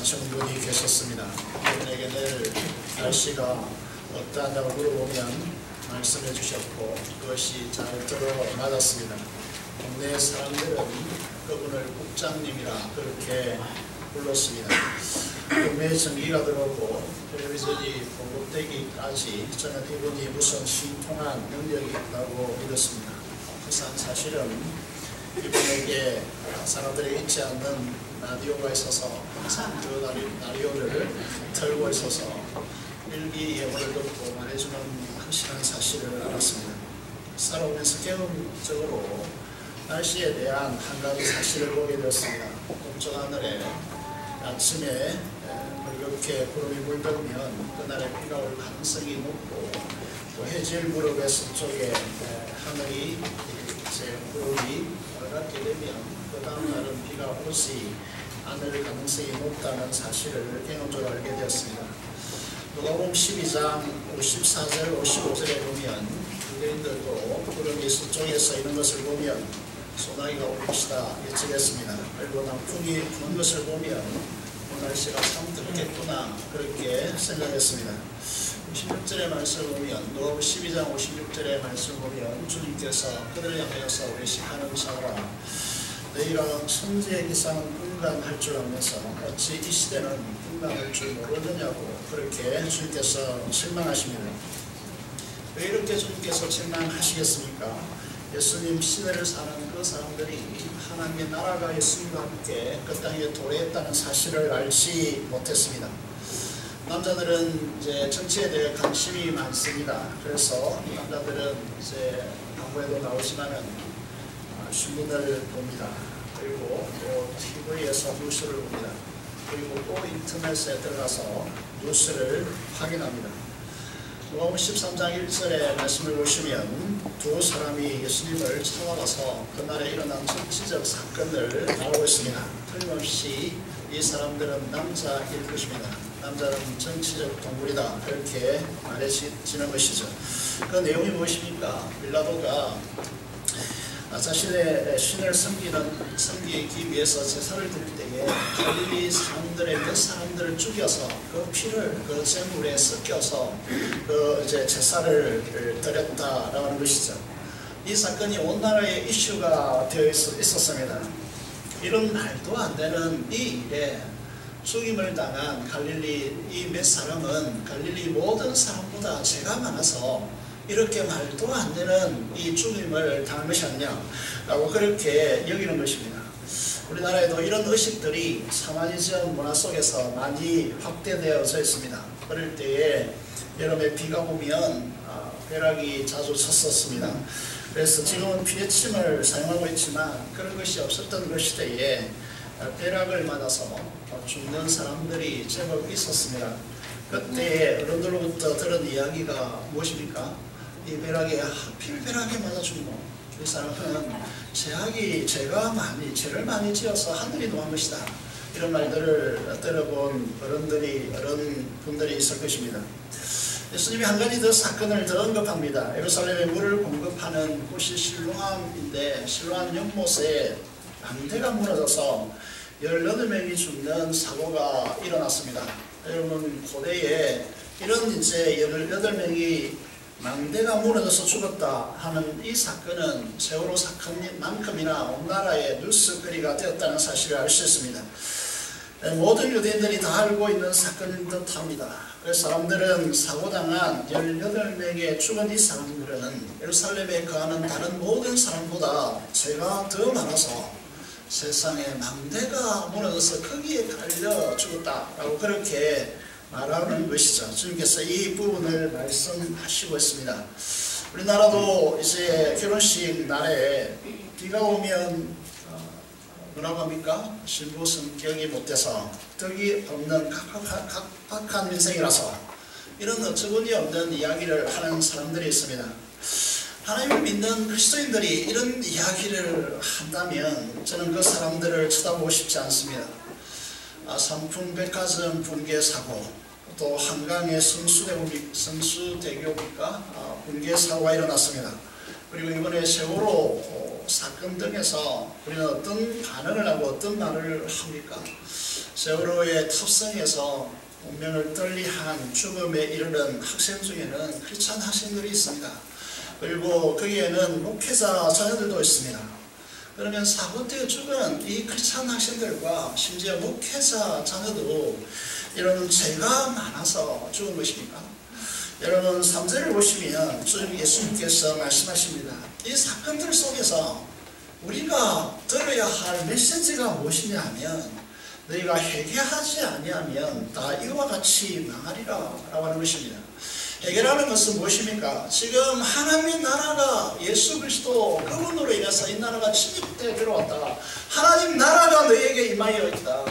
정분이 계셨습니다. 그분에게 늘 날씨가 어떠하냐고 물어보면 말씀해 주셨고 그것이 잘 들어맞았습니다. 동네 사람들은 그분을 국장님이라 그렇게 불렀습니다. 동네에 전기가 들어오고 텔레비전이 보급되기까지 저는 이분이 무슨 신통한 능력이 있다고 믿었습니다. 그래서 사실은 이분에게 사람들이 잊지 않는 라디오가 있어서 항상 그 라디오를 틀고 있어서 일기 예보를 듣고 말해주는 확실한 사실을 알았습니다. 살아오면서 경험적으로 날씨에 대한 한 가지 사실을 보게 되었습니다. 동쪽 하늘에 아침에 이렇게 구름이 물들면 그날에 비가 올 가능성이 높고 또 해질 무렵의 서쪽에 하늘이 이제 구름이 빨갛게 되면 그 다음 날은 비가 오지 않을 가능성이 높다는 사실을 경험적으로 알게 되었습니다. 누가복음 12장 54절 55절에 보면 유대인들도 구름이 서쪽에서 있는 것을 보면 소나기가 올 것이다 예측했습니다. 그리고 남풍이 부는 것을 보면 날씨가 참 덥겠구나 그렇게 생각했습니다. 56절의 말씀을 보면 누가복음 12장 56절의 말씀을 보면 주님께서 그들을 향하여서 외식하는 자라 너희가 천지의 기상은 분간할 줄 알면서 어찌 이 시대는 분간할 줄 모르느냐고 그렇게 주님께서 실망하십니다. 왜 이렇게 주님께서 실망하시겠습니까? 예수님 시대를 사는 그 사람들이 하나님의 나라가 예수님과 함께 그 땅에 도래했다는 사실을 알지 못했습니다. 남자들은 이제 정치에 대해 관심이 많습니다. 그래서 남자들은 이제 광고에도 나오지만은 신문을 봅니다. 그리고 또 TV에서 뉴스를 봅니다. 그리고 또 인터넷에 들어가서 뉴스를 확인합니다. 누가복음 13장 1절의 말씀을 보시면 두 사람이 예수님을 찾아가서 그날에 일어난 정치적 사건을 다루고 있습니다. 틀림없이 이 사람들은 남자일 것입니다. 남자는 정치적 동물이다 그렇게 말해지는 것이죠. 그 내용이 무엇입니까? 빌라도가 자신의 신을 섬기기 위해서 제사를 드릴 때에 갈릴리 사람들의 몇 사람들을 죽여서 그 피를 그 제물에 섞여서 그 이제 제사를 드렸다라는 것이죠. 이 사건이 온 나라에 이슈가 되어 있었습니다. 이런 말도 안 되는 이 일에 죽임을 당한 갈릴리 이 몇 사람은 갈릴리 모든 사람보다 죄가 많아서 이렇게 말도 안 되는 이 죽임을 당한 것이 아니냐라고 그렇게 여기는 것입니다. 우리나라에도 이런 의식들이 사마니즘 문화 속에서 많이 확대되어져 있습니다. 그럴 때에 여름에 비가 오면 벼락이 자주 쳤었습니다. 그래서 지금은 피해침을 사용하고 있지만 그런 것이 없었던 그 시대에 벼락을 맞아서 죽는 사람들이 제법 있었습니다. 그때 어른들로부터 들은 이야기가 무엇입니까? 이 벼락에 하필 벼락에 맞아 죽노. 이 사람은 죄를 많이 지어서 하늘이 노한 것이다. 이런 말들을 들어본 어른분들이 있을 것입니다. 예수님이 한 가지 더 사건을 더 언급합니다. 예루살렘에 물을 공급하는 곳이 실로암인데 실로암 연못에 망대가 무너져서 18명이 죽는 사고가 일어났습니다. 여러분 고대에 이런 이제 18명이 망대가 무너져서 죽었다 하는 이 사건은 세월호 사건만큼이나 온 나라의 뉴스거리가 되었다는 사실을 알 수 있습니다. 모든 유대인들이 다 알고 있는 사건인 듯합니다. 그래서 사람들은 사고당한 18명의 죽은 이 사람들은 예루살렘에 거하는 다른 모든 사람보다 죄가 더 많아서 세상에 망대가 무너져서 거기에 깔려 죽었다라고 그렇게 말하는 것이죠. 주님께서 이 부분을 말씀하시고 있습니다. 우리나라도 이제 결혼식 날에 비가 오면 뭐라고 합니까? 신부 성격이 못돼서 덕이 없는 각박한 인생이라서 이런 어처구니 없는 이야기를 하는 사람들이 있습니다. 하나님을 믿는 그리스도인들이 이런 이야기를 한다면 저는 그 사람들을 쳐다보고 싶지 않습니다. 삼풍백화점 붕괴 사고, 또 한강의 성수대교입니까? 붕괴 사고가 일어났습니다. 그리고 이번에 세월호 사건 등에서 우리는 어떤 반응을 하고 어떤 말을 합니까? 세월호의 탑승에서 운명을 떨리한 죽음에 이르는 학생 중에는 크리스찬 학생들이 있습니다. 그리고 거기에는 목회자 자녀들도 있습니다. 그러면 사고 때에 죽은 이 크리스찬 학생들과 심지어 목회자 자녀도 이런 죄가 많아서 죽은 것입니까? 여러분 3절을 보시면 주 예수님께서 말씀하십니다. 이 사건들 속에서 우리가 들어야 할 메시지가 무엇이냐 하면 너희가 회개하지 아니하면 다 이와 같이 망하리라 라고 하는 것입니다. 회개라는 것은 무엇입니까? 지금 하나님의 나라가 예수 그리스도 그분으로 인해서 이 나라가 침입되어 들어왔다. 하나님 나라가 너희에게 임하여 있다.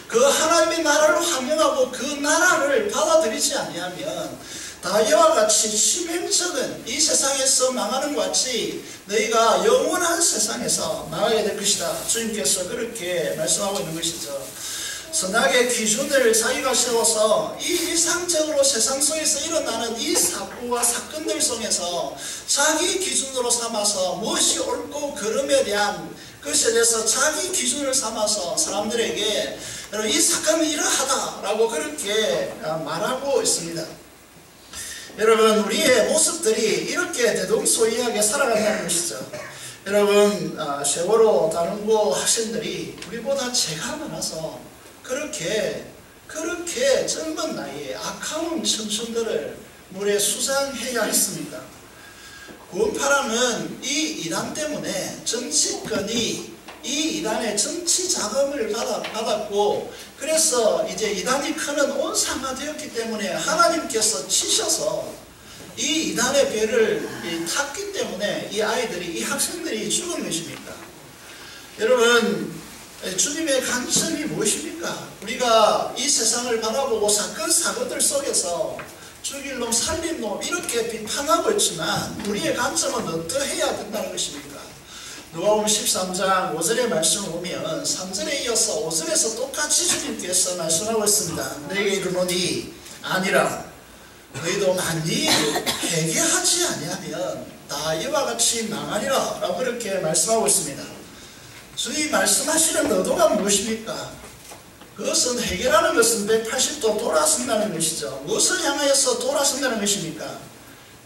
그 하나님의 나라를 환영하고 그 나라를 받아들이지 아니하면 다 이와 같이 치명적인 이 세상에서 망하는 것 같이 너희가 영원한 세상에서 망하게 될 것이다. 주님께서 그렇게 말씀하고 있는 것이죠. 선악의 기준을 자기가 세워서 이 일상적으로 세상 속에서 일어나는 이 사고와 사건들 속에서 자기 기준으로 삼아서 무엇이 옳고 그름에 대한 것에 대해서 자기 기준을 삼아서 사람들에게 이 사건은 이러하다라고 그렇게 말하고 있습니다. 여러분 우리의 모습들이 이렇게 대동소이하게 살아간다는 것이죠. 여러분 세월호 다른고 학생들이 우리보다 죄가 많아서 그렇게 젊은 나이에 아까운 청춘들을 물에 수장해야 했습니까? 구원파라는 이 이단 때문에 정치권이 이 이단의 정치 자금을 받았고 그래서 이제 이단이 크는 온상화 되었기 때문에 하나님께서 치셔서 이 이단의 배를 탔기 때문에 이 아이들이 이 학생들이 죽은 것입니까? 여러분 주님의 관점이 무엇입니까? 우리가 이 세상을 바라보고 사건 사고들 속에서 죽일 놈 살린 놈 이렇게 비판하고 있지만 우리의 관점은 어떠해야 된다는 것입니까? 누가복음 13장 5절의 말씀을 보면 3절에 이어서 5절에서 똑같이 주님께서 말씀하고 있습니다. 너희에게 이르노니 아니라 너희도 만일 회개하지 아니하면 다 이와 같이 망하리라 라고 그렇게 말씀하고 있습니다. 주님 말씀하시는 의도가 무엇입니까? 그것은 회개라는 것은 180도 돌아선다는 것이죠. 무엇을 향하여서 돌아선다는 것입니까?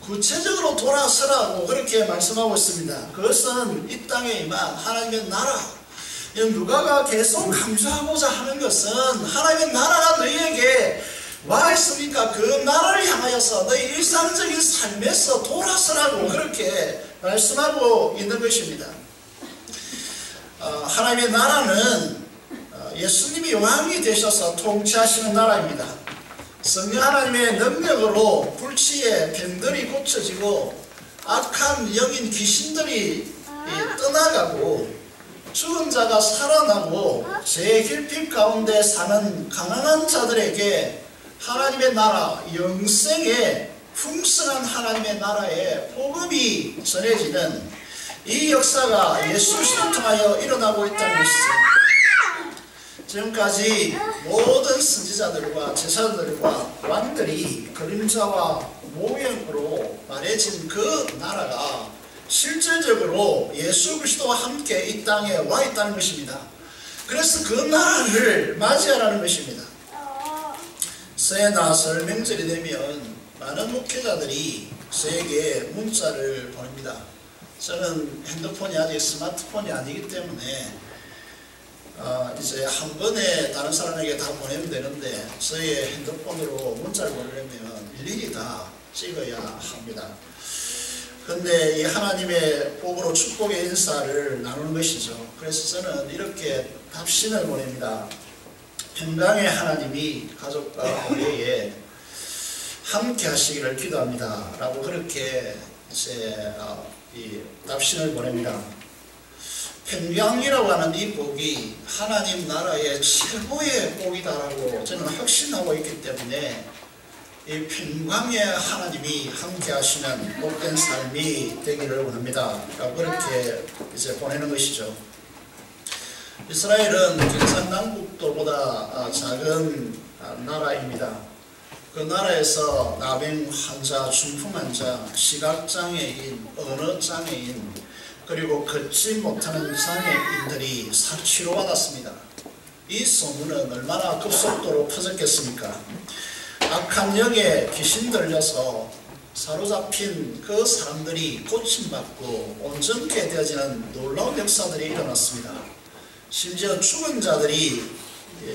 구체적으로 돌아서라고 그렇게 말씀하고 있습니다. 그것은 이 땅에 임한 하나님의 나라. 누가가 계속 강조하고자 하는 것은 하나님의 나라가 너희에게 와 있으니까 그 나라를 향하여서 너희 일상적인 삶에서 돌아서라고 그렇게 말씀하고 있는 것입니다. 하나님의 나라는 예수님이 왕이 되셔서 통치하시는 나라입니다. 성령 하나님의 능력으로 불치의 병들이 고쳐지고 악한 영인 귀신들이 떠나가고 죽은 자가 살아나고 죄의 길핍 가운데 사는 가난한 자들에게 하나님의 나라, 영생의 풍성한 하나님의 나라의 복음이 전해지는 이 역사가 예수 그리스도를 통하여 일어나고 있다는 것이죠. 지금까지 모든 선지자들과 제사장들과 왕들이 그림자와 모형으로 말해진 그 나라가 실질적으로 예수 그리스도와 함께 이 땅에 와 있다는 것입니다. 그래서 그 나라를 맞이하라는 것입니다. 새해나 설 명절이 되면 많은 목회자들이 저에게 문자를 보냅니다. 저는 핸드폰이 아직 스마트폰이 아니기 때문에 이제 한 번에 다른 사람에게 다 보내면 되는데 저의 핸드폰으로 문자를 보내려면 일일이 다 찍어야 합니다. 그런데 이 하나님의 복으로 축복의 인사를 나누는 것이죠. 그래서 저는 이렇게 답신을 보냅니다. 평강의 하나님이 가족과 교회에 함께 하시기를 기도합니다 라고 그렇게 이제 이 답신을 보냅니다. 평강이라고 하는 이 복이 하나님 나라의 최고의 복이다라고 저는 확신하고 있기 때문에 이 평강의 하나님이 함께 하시는 복된 삶이 되기를 원합니다 라고 그렇게 이제 보내는 것이죠. 이스라엘은 경상남북도보다 작은 나라입니다. 그 나라에서 나병 환자, 중풍 환자, 시각장애인, 언어장애인, 그리고 걷지 못하는 장애인들이 치료받았습니다. 이 소문은 얼마나 급속도로 퍼졌겠습니까? 악한 영에 귀신 들려서 사로잡힌 그 사람들이 고침받고 온전케 되어지는 놀라운 역사들이 일어났습니다. 심지어 죽은 자들이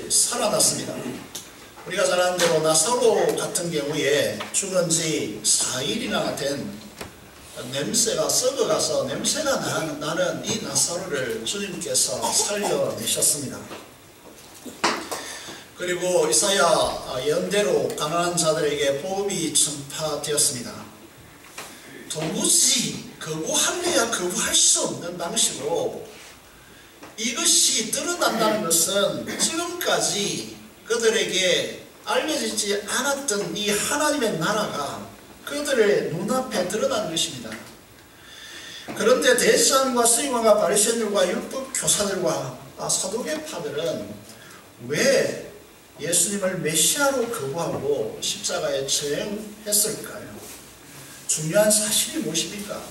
살아났습니다. 우리가 잘 아는 대로 나사로 같은 경우에 죽은 지 4일이나 된 냄새가 썩어가서 냄새가 나는 이 나사로를 주님께서 살려내셨습니다. 그리고 이사야 예언대로 가난한 자들에게 복음이 전파되었습니다. 도무지 거부할래야 거부할 수 없는 방식으로 이것이 드러난다는 것은 지금까지 그들에게 알려지지 않았던 이 하나님의 나라가 그들의 눈앞에 드러난 것입니다. 그런데 대제사장과 서기관과 바리새인들과 율법 교사들과 사두개파들은 왜 예수님을 메시아로 거부하고 십자가에 처형했을까요? 중요한 사실이 무엇입니까?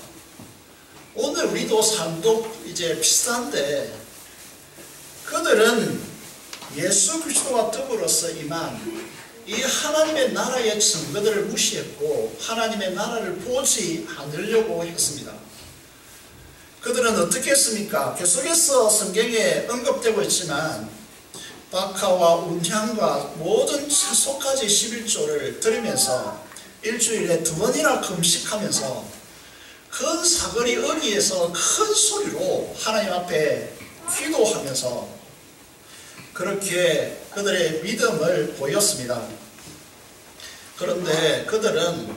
오늘 우리도 삶도 이제 비슷한데 그들은 예수 그리스도와 더불어서 임한 이 하나님의 나라의 증거들을 무시했고 하나님의 나라를 보지 않으려고 했습니다. 그들은 어떻게 했습니까? 계속해서 성경에 언급되고 있지만 박하와 운향과 모든 채소까지 11조를 드리면서 일주일에 2번이나 금식하면서 큰 사거리 어귀에서 큰 소리로 하나님 앞에 기도하면서 그렇게 그들의 믿음을 보였습니다. 그런데 그들은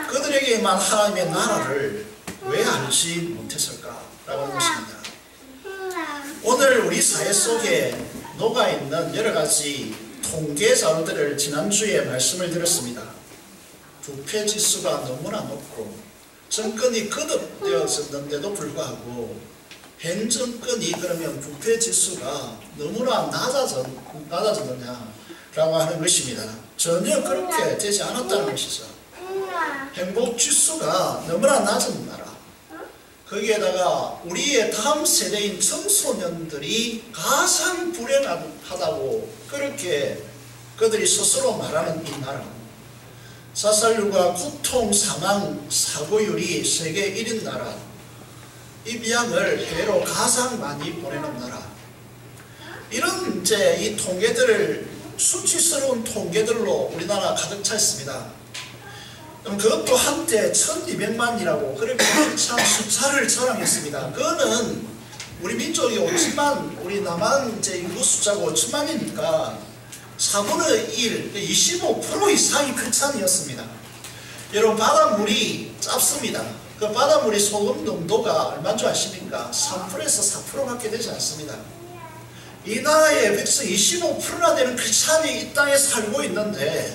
그들에게만 하나님의 나라를 왜 알지 못했을까라고 하는 것입니다. 오늘 우리 사회 속에 녹아있는 여러가지 통계 자료들을 지난주에 말씀을 드렸습니다. 부패지수가 너무나 높고 정권이 거듭되어졌는데도 불구하고 현 정권이 그러면 부패지수가 너무나 낮아졌느냐라고 하는 것입니다. 전혀 그렇게 되지 않았다는 것이죠. 행복지수가 너무나 낮은 나라, 거기에다가 우리의 다음 세대인 청소년들이 가장 불행하다고 그렇게 그들이 스스로 말하는 이 나라, 자살률과 고통, 사망, 사고율이 세계 1인 나라, 입양을 해외로 가장 많이 보내는 나라, 이런 이제 이 통계들을 수치스러운 통계들로 우리나라 가득 차 있습니다. 그것도 한때 1200만이라고 그렇게 참 숫자를 자랑했습니다. 그거는 우리 민족이 5천만, 우리 남한 이제 인구 숫자가 5천만이니까 4분의 1, 25% 이상이 크찬이었습니다. 여러분, 바닷물이 짭습니다. 그 바닷물이 소금 농도가 얼마인 줄 아십니까? 3%에서 4%밖에 되지 않습니다. 이 나라의 백성 25%나 되는 크리스찬이 이 땅에 살고 있는데,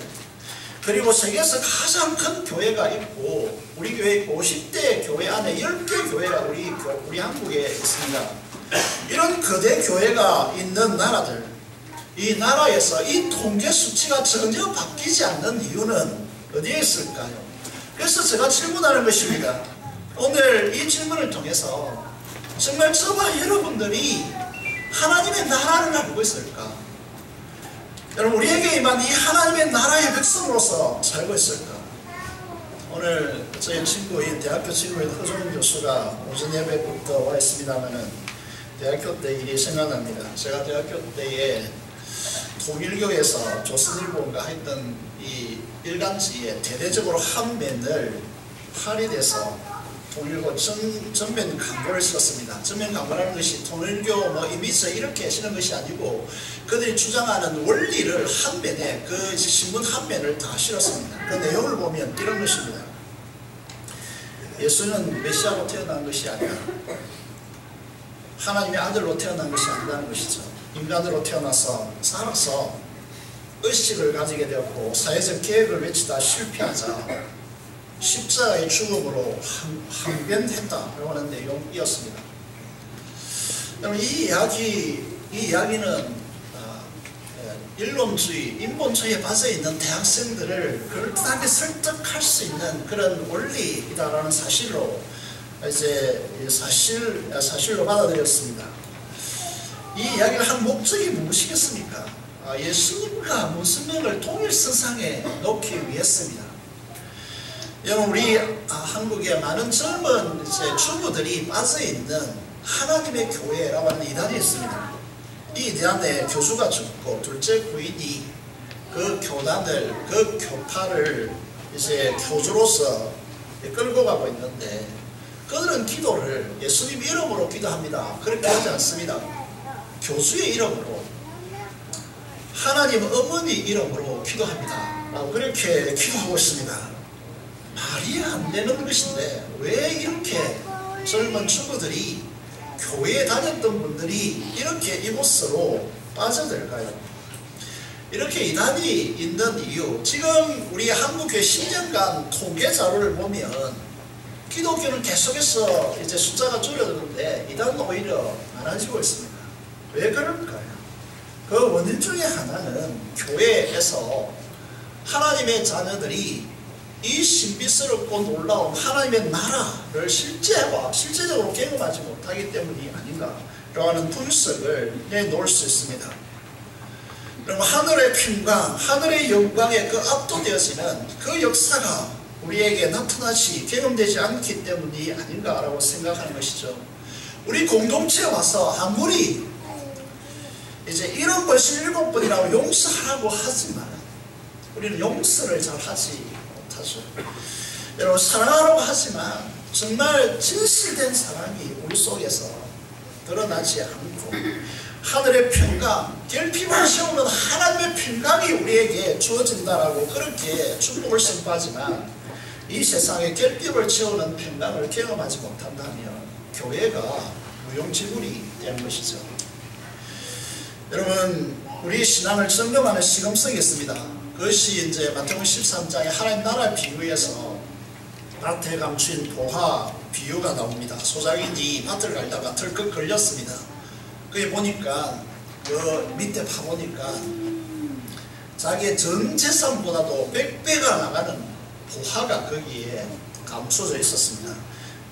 그리고 세계에서 가장 큰 교회가 있고 우리 교회 50대 교회 안에 10개 교회가 우리 한국에 있습니다. 이런 거대 교회가 있는 나라들, 이 나라에서 이 통계 수치가 전혀 바뀌지 않는 이유는 어디에 있을까요? 그래서 제가 질문하는 것입니다. 오늘 이 질문을 통해서 정말 저와 여러분들이 하나님의 나라를 알고 있을까? 여러분, 우리에게 임한 이 하나님의 나라의 백성으로서 살고 있을까? 오늘 저희 친구인 대학교 친구인 허종훈 교수가 오전 예배부터 와 있습니다만은 대학교 때 일이 생각납니다. 제가 대학교 때에 통일교에서 조선일보가 했던 이 일간지에 대대적으로 한 면을 할인해서 통일교 전면 광고를 썼습니다. 전면 광고라는 것이 통일교 이미지 이렇게 쓰는 것이 아니고 그들이 주장하는 원리를 한 면에 그 신문 한 면을 다 실었습니다. 그 내용을 보면 이런 것입니다. 예수는 메시아로 태어난 것이 아니라 하나님의 아들로 태어난 것이 아니라는 것이죠. 인간으로 태어나서 살아서 의식을 가지게 되었고 사회적 계획을 외치다 실패하자 십자가의 죽음으로 항변했다라고 하는 내용이었습니다. 여러분, 이 이야기는 일론주의, 인본주의에 빠져있는 대학생들을 그럴듯하게 설득할 수 있는 그런 원리이다라는 사실로 이제 사실로 받아들였습니다. 이 이야기를 한 목적이 무엇이겠습니까? 예수님과 문선명을 통일선상에 놓기 위해서입니다. 여러분, 우리 한국의 많은 젊은 주부들이 빠져있는 하나님의 교회라고 하는 이단이 있습니다. 이 이단에 교주가 죽고 둘째 부인이 그 교단을, 그 교파를 교주로서 끌고 가고 있는데, 그들은 기도를 예수님 이름으로 기도합니다. 그렇게 하지 않습니다. 교주의 이름으로, 하나님 어머니 이름으로 기도합니다. 그렇게 기도하고 있습니다. 말이 안 되는 것인데 왜 이렇게 젊은 주부들이, 교회에 다녔던 분들이 이렇게 이곳으로 빠져들까요? 이렇게 이단이 있는 이유, 지금 우리 한국교회 10년간 통계 자료를 보면 기독교는 계속해서 숫자가 줄어드는데 이단은 오히려 많아지고 있습니다. 왜 그럴까요? 그 원인 중에 하나는 교회에서 하나님의 자녀들이 이 신비스럽고 놀라운 하나님의 나라를 실제적으로 경험하지 못하기 때문이 아닌가라고 하는 분석을 내놓을 수 있습니다. 그러면 하늘의 평강, 하늘의 영광에 그 압도되어지는 그 역사가 우리에게 나타나지, 경험되지 않기 때문이 아닌가라고 생각하는 것이죠. 우리 공동체에 와서 아무리 이런 것을 7번이라고 용서하라고 하지만 우리는 용서를 잘 하지 못하죠. 여러분, 사랑하라고 하지만 정말 진실된 사랑이 우리 속에서 드러나지 않고, 하늘의 평강, 결핍을 채우는 하나님의 평강이 우리에게 주어진다라고 그렇게 축복을 선포하지만 이 세상에 결핍을 채우는 평강을 경험하지 못한다면 교회가 무용지물이 되는 것이죠. 여러분, 우리 신앙을 점검하는 시금석이 있습니다. 그것이 마태복음 13장에 하나님 나라 비유에서 밭에 감추인 보화 비유가 나옵니다. 소작인이 밭을 갈다가 덜컥 걸렸습니다. 그게 보니까 그 밑에 파보니까 자기의 전 재산보다도 100배가 나가는 보화가 거기에 감춰져 있었습니다.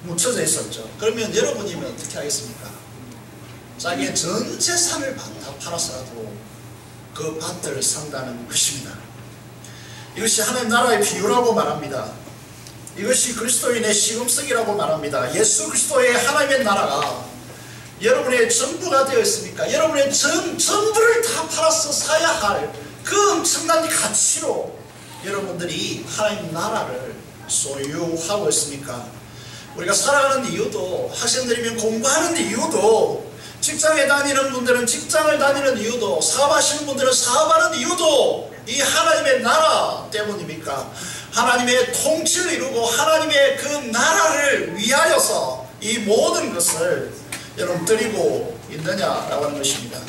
묻혀져 있었죠. 그러면 여러분이면 어떻게 하겠습니까? 자기의 전 재산을 다 팔아서라도 그 밭을 산다는 것입니다. 이것이 하나님 나라의 비유라고 말합니다. 이것이 그리스도인의 시금석이라고 말합니다. 예수 그리스도의 하나님의 나라가 여러분의 전부가 되어 있습니까? 여러분의 전부를 다 팔아서 사야 할 그 엄청난 가치로 여러분들이 하나님 나라를 소유하고 있습니까? 우리가 살아가는 이유도, 학생들이면 공부하는 이유도, 직장에 다니는 분들은 직장을 다니는 이유도, 사업하시는 분들은 사업하는 이유도 이 하나님의 나라 때문입니까? 하나님의 통치를 이루고 하나님의 그 나라를 위하여서 이 모든 것을 여러분 드리고 있느냐라고 하는 것입니다.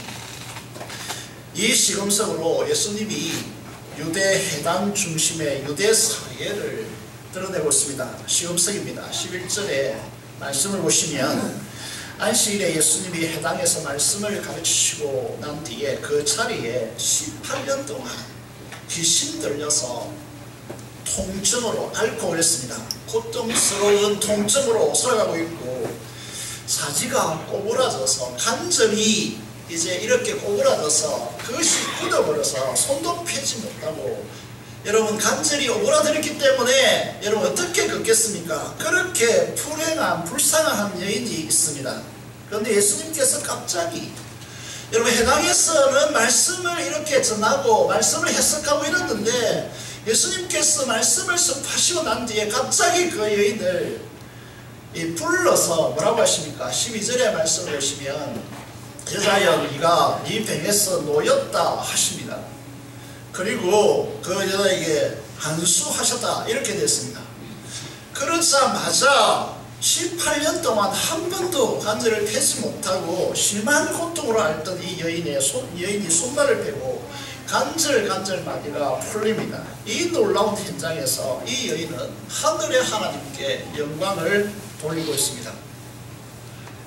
이 시금석으로 예수님이 유대 해당 중심의 유대 사회를 드러내고 있습니다. 시금석입니다. 11절에 말씀을 보시면 안식일에 예수님이 해당에서 말씀을 가르치시고 난 뒤에 그 자리에 18년 동안 귀신 들려서 통증으로 앓고 그랬습니다. 고통스러운 통증으로 살아가고 있고, 사지가 꼬부라져서 관절이 이렇게 꼬부라져서 그것이 굳어버려서 손도 펴지 못하고, 여러분 관절이 오그라들었기 때문에 여러분 어떻게 걷겠습니까? 그렇게 불쌍한 여인이 있습니다. 그런데 예수님께서 갑자기 여러분 해당에서는 말씀을 이렇게 전하고 말씀을 해석하고 이랬는데, 예수님께서 말씀을 선포하시고 난 뒤에 갑자기 그 여인을 불러서 뭐라고 하십니까? 12절의 말씀을 보시면 여자여 네가 네 병에서 놓였다 하십니다. 그리고 그 여자에게 안수하셨다 이렇게 됐습니다. 그러자마자 18년 동안 한 번도 관절을 펴지 못하고 심한 고통으로 앓던 이 여인이 손발을 펴고 간절마디가 풀립니다. 이 놀라운 현장에서 이 여인은 하늘의 하나님께 영광을 돌리고 있습니다.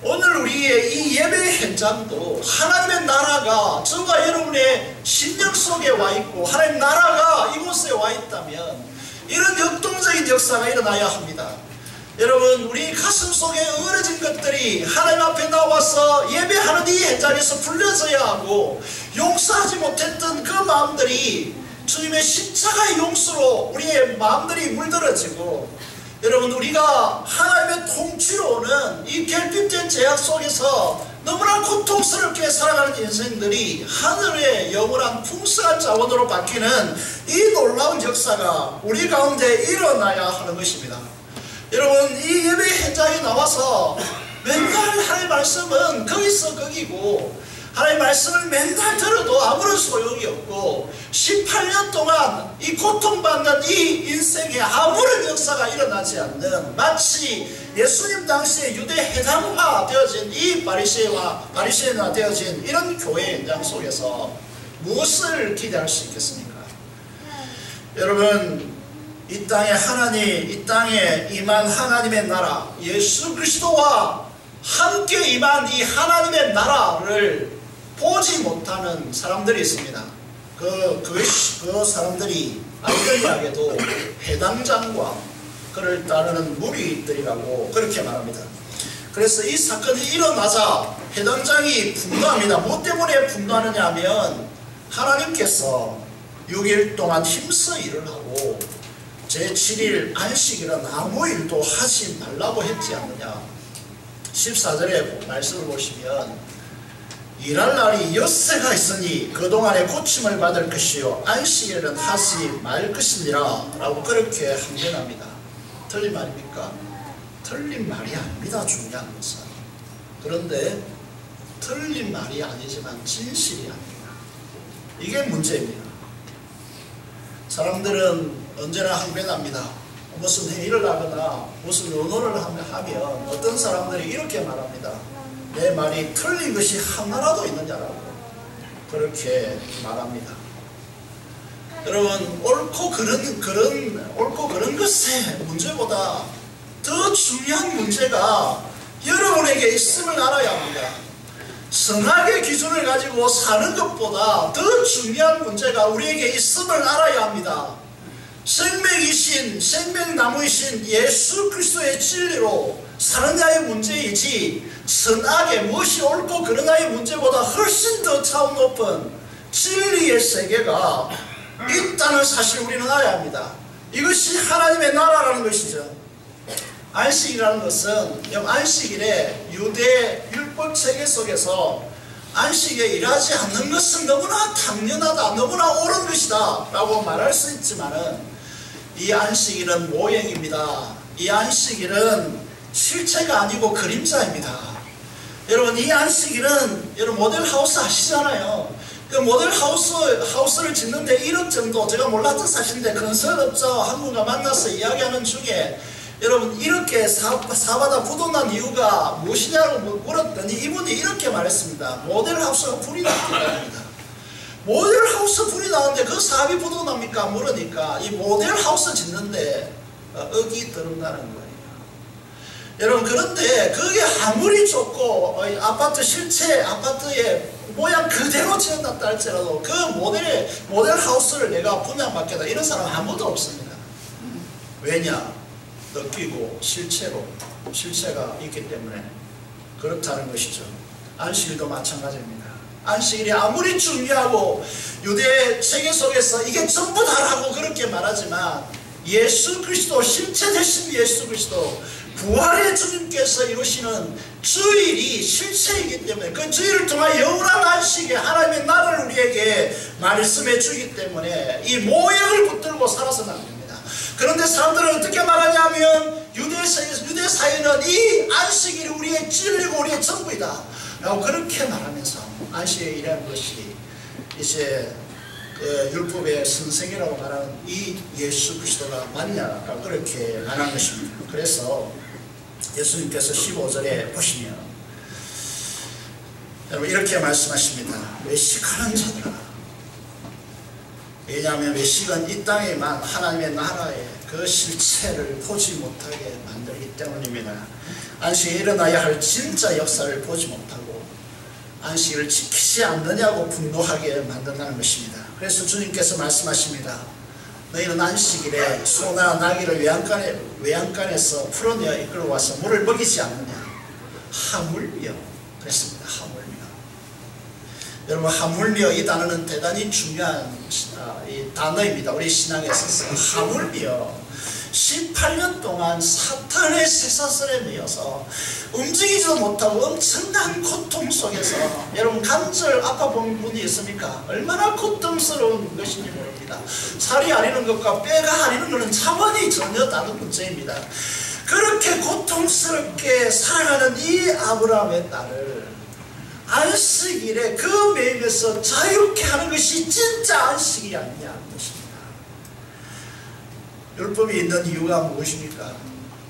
오늘 우리의 이 예배 현장도 하나님의 나라가 저와 여러분의 심령 속에 와 있고 하나님의 나라가 이곳에 와 있다면 이런 역동적인 역사가 일어나야 합니다. 여러분, 우리 가슴 속에 어려진 것들이 하나님 앞에 나와서 예배하는 이 현장에서 풀려져야 하고, 용서하지 못했던 그 마음들이 주님의 십자가의 용서로 우리의 마음들이 물들어지고, 여러분, 우리가 하나님의 통치로 오는 이 결핍된 죄악 속에서 너무나 고통스럽게 살아가는 인생들이 하늘의 영원한 풍성한 자원으로 바뀌는 이 놀라운 역사가 우리 가운데 일어나야 하는 것입니다. 여러분, 이 예배 현장에 나와서 맨날 하나님의 말씀은 거기서 거기고, 하나님의 말씀을 맨날 들어도 아무런 소용이 없고, 18년 동안 이 고통받는 이 인생에 아무런 역사가 일어나지 않는, 마치 예수님 당시에 유대 해당화 되어진 이 바리새인화 되어진 이런 교회 현장 속에서 무엇을 기대할 수 있겠습니까? 여러분, 이 땅에 임한 하나님의 나라, 예수 그리스도와 함께 임한 이 하나님의 나라를 보지 못하는 사람들이 있습니다. 그 사람들이 아이러니하게도 해당장과 그를 따르는 무리들이라고 그렇게 말합니다. 그래서 이 사건이 일어나자 해당장이 분노합니다. 무엇 때문에 분노하느냐 하면, 하나님께서 6일 동안 힘써 일을 하고 제7일 안식일은 아무 일도 하지 말라고 했지 않느냐. 14절의 말씀을 보시면, 일할 날이 엿새가 있으니 그동안에 고침을 받을 것이요 안식일은 하지 말 것이니라 라고 그렇게 항변합니다. 틀린 말입니까? 틀린 말이 아닙니다. 중요한 것은. 그런데 틀린 말이 아니지만 진실이 아닙니다. 이게 문제입니다. 사람들은 언제나 항변합니다. 무슨 회의를 하거나 무슨 의논을 하면 어떤 사람들이 이렇게 말합니다. 내 말이 틀린 것이 하나라도 있느냐라고 그렇게 말합니다. 여러분, 옳고 그런 것의 문제보다 더 중요한 문제가 여러분에게 있음을 알아야 합니다. 선악의 기준을 가지고 사는 것보다 더 중요한 문제가 우리에게 있음을 알아야 합니다. 생명이신, 생명나무이신 예수 그리스도의 진리로 사느냐의 문제이지, 선악의 무엇이 옳고 그러냐의 문제보다 훨씬 더 차원 높은 진리의 세계가 있다는 사실을 우리는 알아야 합니다. 이것이 하나님의 나라라는 것이죠. 안식이라는 것은, 안식일에 유대 율법 체계 속에서 안식에 일하지 않는 것은 너무나 당연하다, 너무나 옳은 것이다 라고 말할 수 있지만은, 이 안식일은 모형입니다. 이 안식일은 실체가 아니고 그림자입니다. 여러분, 이 안식일은, 여러분 모델하우스 아시잖아요. 그 모델하우스를 짓는데 1억 정도, 제가 몰랐던 사실인데 건설업자와 한 분과 만나서 이야기하는 중에, 여러분 이렇게 사바다 부도난 이유가 무엇이냐고 물었더니 이분이 이렇게 말했습니다. 모델하우스가 불이 났기 때문이다. 모델하우스 불이 나는데 그 사업이 부도납니까? 물으니까 이 모델하우스 짓는데 억이 들어간다는 거예요. 여러분, 그런데 그게 아무리 좋고 실제 아파트의 모양 그대로 지어놨다 할지라도 그 모델하우스를 내가 분양받겠다 이런 사람 아무도 없습니다. 왜냐? 느끼고 실체가 있기 때문에 그렇다는 것이죠. 안식일도 마찬가지입니다. 안식일이 아무리 중요하고 유대 세계 속에서 이게 전부 다라고 그렇게 말하지만, 예수 그리스도, 실체 되신 예수 그리스도, 부활의 주님께서 이루시는 주일이 실체이기 때문에 그 주일을 통해 영원한 안식에 하나님의 나라를 우리에게 말씀해 주기 때문에 이 모형을 붙들고 살아서는 안 됩니다. 그런데 사람들은 어떻게 말하냐면, 유대 사회는 이 안식일이 우리의 진리고 우리의 전부이다 라고 그렇게 말하면서 안식의 일하는 것이 이제 율법의 선생이라고 말하는 이 예수 그리스도가 맞냐라고 그렇게 말하는 것입니다. 그래서 예수님께서 15절에 보시면 여러분 이렇게 말씀하십니다. 외식하는 자들아. 왜냐하면 외식은 이 땅에만 하나님의 나라의 그 실체를 보지 못하게 만들기 때문입니다. 안식에 일어나야 할 진짜 역사를 보지 못하고 안식을 지키지 않느냐고 분노하게 만든다는 것입니다. 그래서 주님께서 말씀하십니다. 너희는 안식일에 소나 나귀를 외양간에서 풀어내어 이끌어와서 물을 먹이지 않느냐. 하물며 그랬습니다. 하물며. 여러분, 하물며 이 단어는 대단히 중요한 이 단어입니다. 우리 신앙에 있어서. 하물며 18년 동안 사탄의 쇠사슬에 매여서 움직이지도 못하고 엄청난 고통 속에서, 여러분 관절 아파본 분이 있습니까? 얼마나 고통스러운 것인지 모릅니다. 살이 아리는 것과 뼈가 아리는 것은 차원이 전혀 다른 문제입니다. 그렇게 고통스럽게 살아가는 이 아브라함의 딸을 안식일에 그 매임에서 자유롭게 하는 것이 진짜 안식일이 아니냐 하는 것입니다. 율법이 있는 이유가 무엇입니까?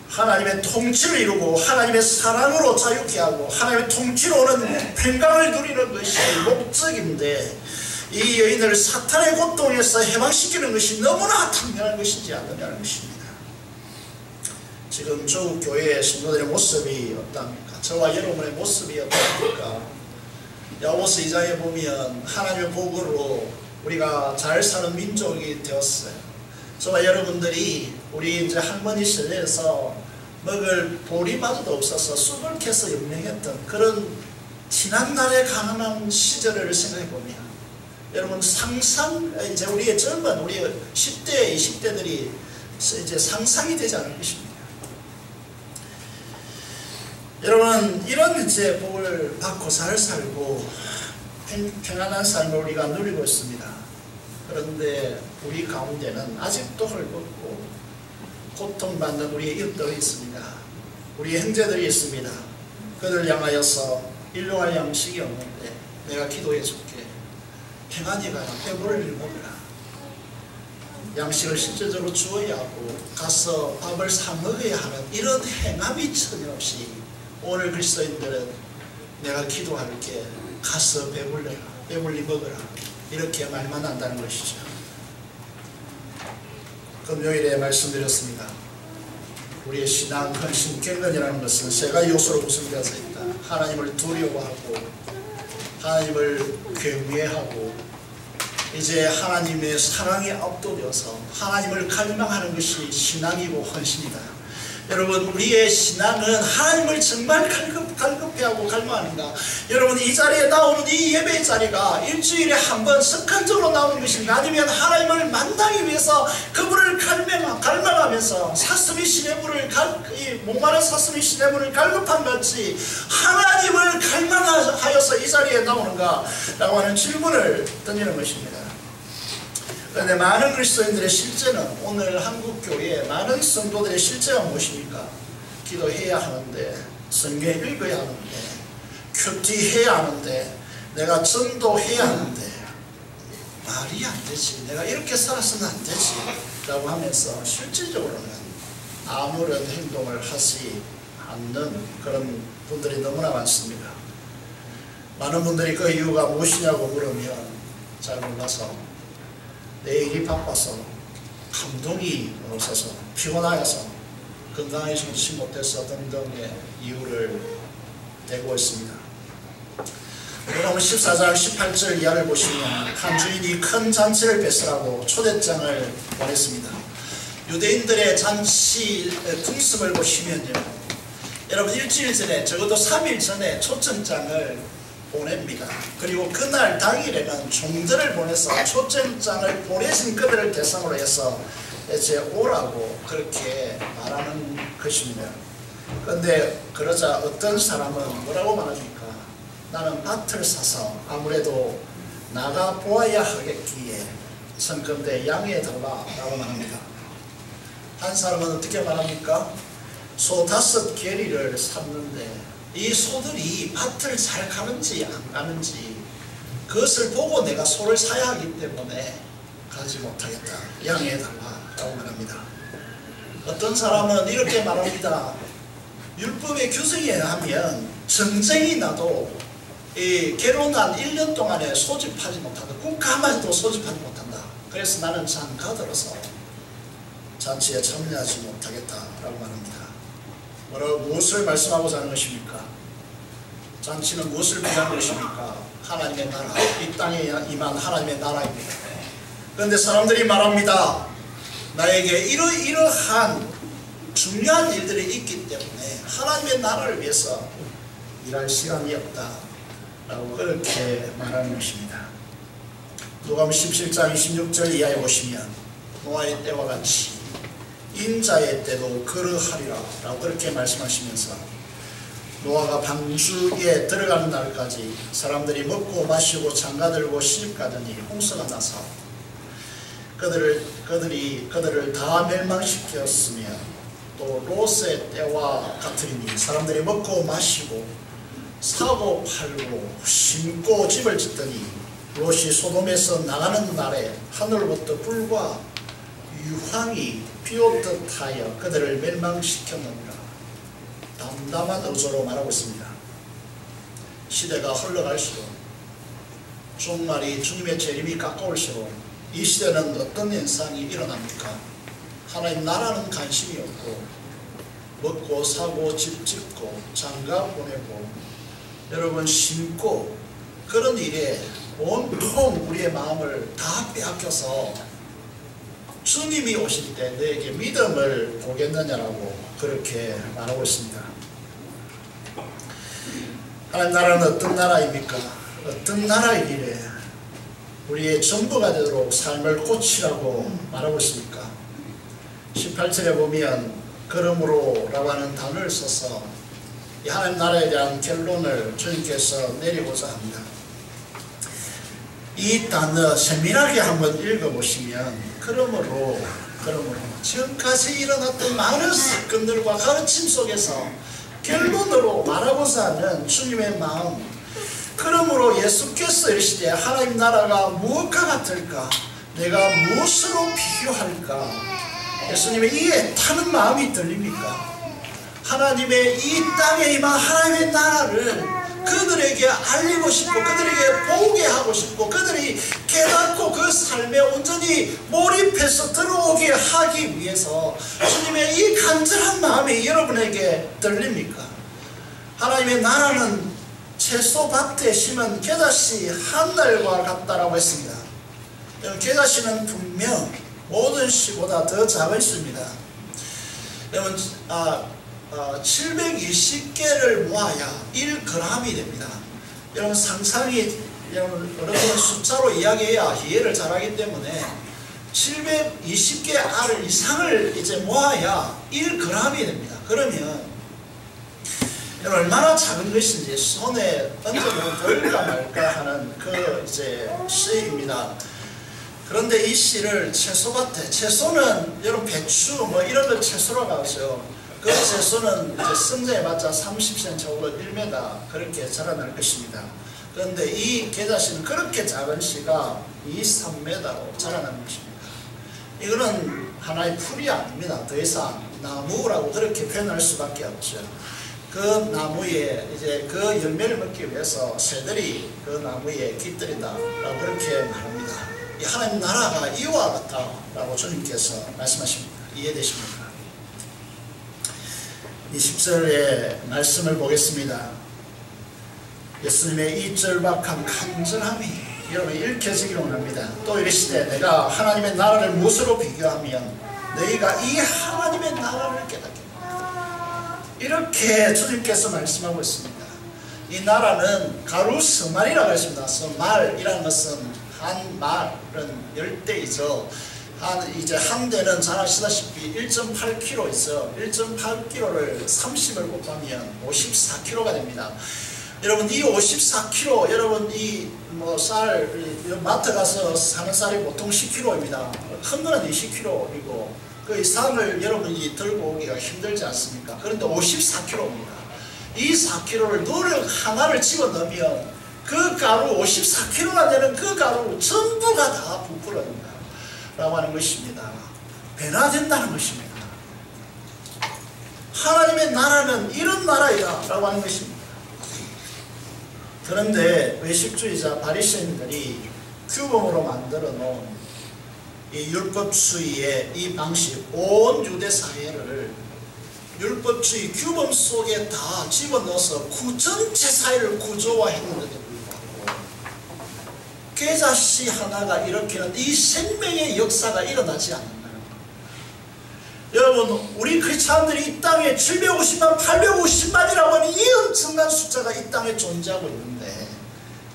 하나님의 통치를 이루고 하나님의 사랑으로 자유케 하고 하나님의 통치로 오는 평강을 누리는 것이 목적인데, 이 여인을 사탄의 고통에서 해방시키는 것이 너무나 당연한 것이지 않느냐는 것입니다. 지금 조국 교회의 신도들의 모습이 어떠합니까? 저와 여러분의 모습이 어떠합니까? 야고보서 2장에 보면 하나님의 복으로 우리가 잘 사는 민족이 되었어요. 저와 여러분들이 우리 이제 할머니 세대에서 먹을 보리마저도 없어서 쑥을 캐서 영명했던 그런 지난날의 가난한 시절을 생각해 보면, 여러분 이제 우리의 젊은 우리 10대, 20대들이 이제 상상이 되지 않을 것입니다. 여러분, 이런 이제 복을 받고 잘 살고 평안한 삶을 우리가 누리고 있습니다. 그런데 우리 가운데는 아직도 헐벗고 고통받는 우리의 이웃들이 있습니다. 우리의 형제들이 있습니다. 그들을 향하여서 일용할 양식이 없는데 내가 기도해 줄게. 평안히 가라. 배부를 먹으라. 양식을 실제적으로 주어야 하고 가서 밥을 사 먹어야 하는 이런 행함이 전혀 없이 오늘 그리스도인들은 내가 기도할게. 가서 배불러라. 배불리 먹어라. 이렇게 말만 한다는 것이죠. 금요일에 말씀드렸습니다. 우리의 신앙 헌신 경건이라는 것은 세 가지 요소로 구성되어져 있다. 하나님을 두려워하고 하나님을 경외하고 이제 하나님의 사랑에 압도되어서 하나님을 갈망하는 것이 신앙이고 헌신이다. 여러분, 우리의 신앙은 하나님을 정말 갈급해하고 갈망하는가? 여러분, 이 자리에 나오는 이 예배의 자리가 일주일에 한 번 습관적으로 나오는 것인가? 아니면 하나님을 만나기 위해서 그분을 갈망하면서 사슴이 시내물을 목마른 사슴이 시내물을 갈급한 같이 하나님을 갈망하여서 이 자리에 나오는가? 라고 하는 질문을 던지는 것입니다. 그런데 많은 그리스도인들의 실제는, 오늘 한국교회의 많은 성도들의 실제가 무엇입니까? 기도해야 하는데, 성경 읽어야 하는데, 큐티해야 하는데, 내가 전도해야 하는데 말이 안 되지, 내가 이렇게 살아서는 안 되지 라고 하면서 실질적으로는 아무런 행동을 하지 않는 그런 분들이 너무나 많습니다. 많은 분들이 그 이유가 무엇이냐고 물으면 잘 몰라서, 내 일이 바빠서, 감동이 없어서, 피곤하여서, 건강해지지 못해서 등등의 이유를 대고 있습니다. 로마서 14장 18절 이하를 보시면 한 주인이 큰 잔치를 베풀라고 초대장을 보냈습니다. 유대인들의 잔치 풍습을 보시면요, 여러분 일주일 전에, 적어도 3일 전에 초청장을 보냅니다. 그리고 그날 당일에는 종들을 보내서 초청장을 보내신 그들을 대상으로 해서 이제 오라고 그렇게 말하는 것입니다. 그런데 그러자 어떤 사람은 뭐라고 말합니까? 나는 밭을 사서 아무래도 나가 보아야 하겠기에 성금대 양해해달라 라고 말합니다. 한 사람은 어떻게 말합니까? 소 5개리를 샀는데 이 소들이 밭을 잘 가는지 안 가는지 그것을 보고 내가 소를 사야 하기 때문에 가지 못하겠다. 양해해달라 라고 말합니다. 어떤 사람은 이렇게 말합니다. 율법의 규정에 의하면 전쟁이 나도 결혼한 1년 동안에 소집하지 못한다. 국가마저도 소집하지 못한다. 그래서 나는 장가들어서 잔치에 참여하지 못하겠다 라고 말합니다. 무엇을 말씀하고자 하는 것입니까? 잔치는 무엇을 비하는 것입니까? 하나님의 나라, 이 땅에 임한 하나님의 나라입니다. 그런데 사람들이 말합니다. 나에게 이러한 중요한 일들이 있기 때문에 하나님의 나라를 위해서 일할 시간이 없다 라고 그렇게 말하는 것입니다. 누가복음 17장 26절 이하에 보시면 노아의 때와 같이 인자의 때도 그러하리라 라고 그렇게 말씀하시면서 노아가 방주에 들어가는 날까지 사람들이 먹고 마시고 장가들고 시집가더니 홍수가 나서 그들을 다 멸망시켰으며 또 롯의 때와 같으니 사람들이 먹고 마시고 사고 팔고 심고 집을 짓더니 롯이 소돔에서 나가는 날에 하늘로부터 불과 유황이 비오듯 하여 그들을 멸망시켰느니라. 담담한 어조로 말하고 있습니다. 시대가 흘러갈수록 종말이 주님의 재림이 가까울수록 이 시대는 어떤 현상이 일어납니까? 하나님 나라는 관심이 없고 먹고 사고 집 짓고 장가 보내고 여러분 심고 그런 일에 온통 우리의 마음을 다 빼앗겨서 주님이 오실 때 너에게 믿음을 보겠느냐라고 그렇게 말하고 있습니다. 하나님 나라는 어떤 나라입니까? 어떤 나라이기에 우리의 전부가 되도록 삶을 고치라고 말하고 있습니까? 18절에 보면 그러므로 라고 하는 단어를 써서 이 하나님 나라에 대한 결론을 주님께서 내리고자 합니다. 이 단어 세밀하게 한번 읽어보시면 그러므로 지금까지 일어났던 많은 사건들과 가르침 속에서 결론으로 말하고자 하는 주님의 마음, 그러므로 예수께서 이르시되 하나님 나라가 무엇과 같을까? 내가 무엇으로 비교할까? 예수님의 이 애타는 마음이 들립니까? 하나님의 이 땅에 임한 하나님의 나라를 그들에게 알리고 싶고 그들에게 보게 하고 싶고 그들이 깨닫고 그 삶에 온전히 몰입해서 들어오게 하기 위해서 주님의 이 간절한 마음이 여러분에게 들립니까? 하나님의 나라는 채소밭에 심은 겨자씨 한 달과 같다라고 했습니다. 겨자씨는 분명 모든 씨보다 더 작습니다. 여러분 720개를 모아야 1g이 됩니다. 여러분 상상이 여러분 숫자로 이야기해야 이해를 잘하기 때문에 720개 알 이상을 이제 모아야 1g이 됩니다. 그러면 여러분 얼마나 작은 것인지 손에 얹어보면 될까 말까 하는 그 이제 씨입니다. 그런데 이 씨를 채소밭에, 채소는 여러분 배추 뭐 이런 걸 채소라고 하죠. 그 채소는 이제 성장해봤자 30cm 혹은 1m 그렇게 자라날 것입니다. 그런데 이 겨자씨는 그렇게 작은 씨가 2~3m로 자라나는 것입니다. 이거는 하나의 풀이 아닙니다. 더 이상 나무라고 그렇게 표현할 수밖에 없죠. 그 나무에 이제 그 열매를 먹기 위해서 새들이 그 나무에 깃들인다라고 그렇게 말합니다. 이 하나님 나라가 이와 같다라고 주님께서 말씀하십니다. 이해되십니까? 20절의 말씀을 보겠습니다. 예수님의 이 절박한 간절함이 여러분 읽혀지기를 원합니다. 또 이르시되 내가 하나님의 나라를 무엇으로 비교하면 너희가 이 하나님의 나라를 깨닫겠다. 이렇게 주님께서 말씀하고 있습니다. 이 나라는 가루스말이라고 했습니다. 스말이라는 것은 한 말은 열대이죠. 한 대는 잘 아시다시피 1.8kg 있어. 1.8kg를 30을 곱하면 54kg가 됩니다. 여러분 이 54kg, 여러분 이 뭐 쌀 마트 가서 사는 쌀이 보통 10kg입니다. 큰 거는 20kg이고 그 이상을 여러분이 들고 오기가 힘들지 않습니까? 그런데 54kg입니다. 이 4kg를 노력 하나를 집어넣으면 그 가루 54kg가 되는 그 가루 전부가 다 부풀어진다 라고 하는 것입니다. 변화된다는 것입니다. 하나님의 나라는 이런 나라이다 라고 하는 것입니다. 그런데 외식주의자 바리새인들이 규범으로 만들어 놓은 이 율법주의의 이 방식, 온 유대 사회를 율법주의 규범 속에 다 집어넣어서 전체 사회를 구조화했는데도 불구하고 겨자씨 하나가 일으키는 이 생명의 역사가 일어나지 않는다는 것. 여러분, 우리 크리스찬들이 이 땅에 750만, 850만이라고 하는 이 엄청난 숫자가 이 땅에 존재하고 있는데,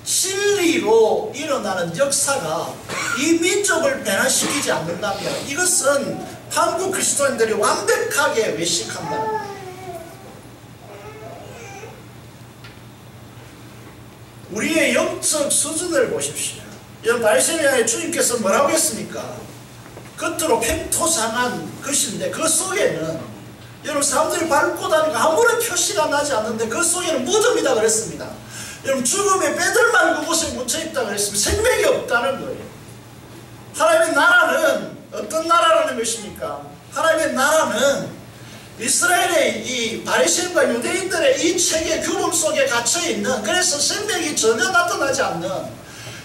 진리로 일어나는 역사가 이 민족을 변화시키지 않는다면 이것은 한국 그리스도인들이 완벽하게 외식한다는 거예요. 우리의 영적 수준을 보십시오. 여러분, 바리새인의 주님께서 뭐라고 했습니까? 겉으로 팽토상한 것인데 그 속에는, 여러분, 사람들이 밟고 다니까 아무런 표시가 나지 않는데 그 속에는 무덤이다 그랬습니다. 여러분, 죽음의 뼈들만 그곳에 묻혀있다 그랬습니다. 생명이 없다는 거예요. 하나님의 나라는 어떤 나라라는 것입니까? 하나님의 나라는 이스라엘의 이 바리새인과 유대인들의 이 체계 규범 속에 갇혀있는, 그래서 생명이 전혀 나타나지 않는,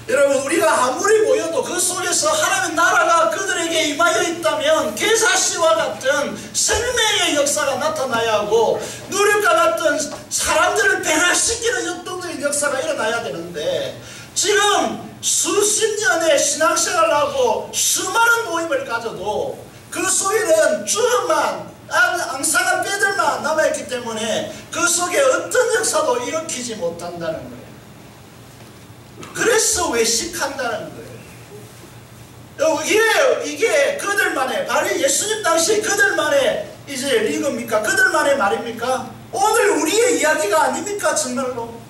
여러분, 우리가 아무리 모여도 그 속에서 하나님의 나라가 그들에게 임하여 있다면 계사시와 같은 생명의 역사가 나타나야 하고, 누룩과 같은 사람들을 변화시키는 역동적인 역사가 일어나야 되는데, 지금 수십 년의 신앙생활을 하고 수많은 모임을 가져도 그 속에는 죽음만, 앙상한 뼈들만 남아있기 때문에 그 속에 어떤 역사도 일으키지 못한다는 거예요. 그래서 외식한다는 거예요. 이게 그들만의, 바로 예수님 당시 그들만의 이제 리그입니까? 그들만의 말입니까? 오늘 우리의 이야기가 아닙니까? 정말로.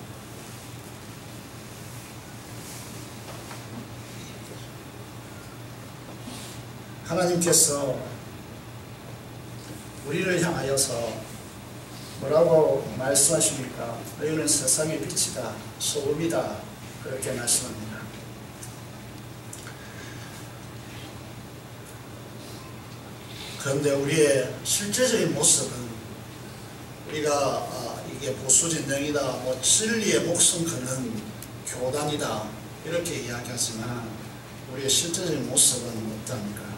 하나님께서 우리를 향하여서 뭐라고 말씀하십니까? 너희는 세상의 빛이다, 소금이다, 그렇게 말씀합니다. 그런데 우리의 실제적인 모습은, 우리가 이게 보수진영이다, 뭐 진리의 목숨 거는 교단이다, 이렇게 이야기하지만 우리의 실제적인 모습은 어떠합니까?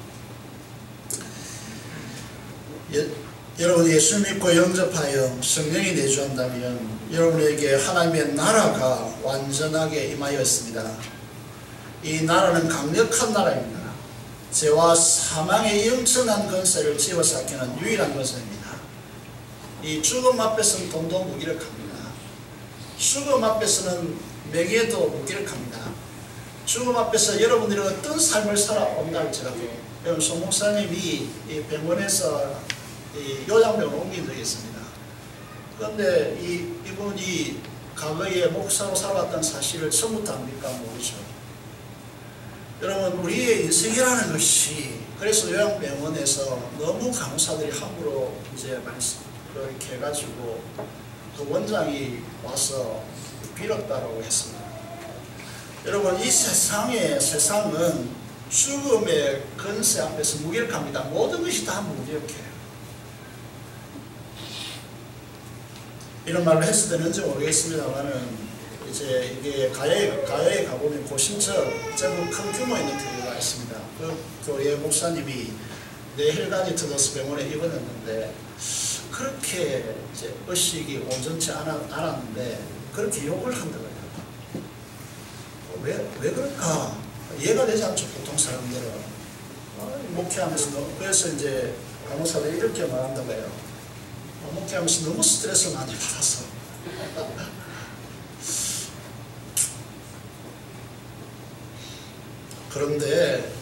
여러분, 예수 믿고 영접하여 성령이 내주한다면 여러분에게 하나님의 나라가 완전하게 임하여 있습니다. 이 나라는 강력한 나라입니다. 죄와 사망의 영천한 권세를 집어삼키는 유일한 권세입니다. 이 죽음 앞에서는 돈도 무기력합니다. 죽음 앞에서는 명예도 무기력합니다. 죽음 앞에서 여러분들이 어떤 삶을 살아온다 할지라도, 여러분, 송 목사님이 이 병원에서 이 요양병을 옮긴 적이 있습니다. 그런데 이분이 과거에 목사로 살아왔다는 사실을 처음부터 압니까? 모르죠. 여러분, 우리의 인생이라는 것이, 그래서 요양병원에서 너무 간호사들이 함부로 이제 그렇게 해가지고 그 원장이 와서 빌었다라고 했습니다. 여러분, 이 세상은 죽음의 권세 앞에서 무기력합니다. 모든 것이 다 무기력해요. 이런 말을 했을 때는 언제 모르겠습니다만은, 이제 이게 가야에 가보면 고신처 제법 큰 규모 있는 교회가 있습니다. 그 교회 목사님이 뇌혈관이 터져서 병원에 입원했는데, 그렇게 이제 의식이 온전치 않았는데 그렇게 욕을 한다고요. 왜 그럴까? 이해가 되지 않죠, 보통 사람들은. 목회하면서. 그래서 이제 간호사들이 이렇게 말한다고 해요. 목회하면서 너무 스트레스를 많이 받아서. 그런데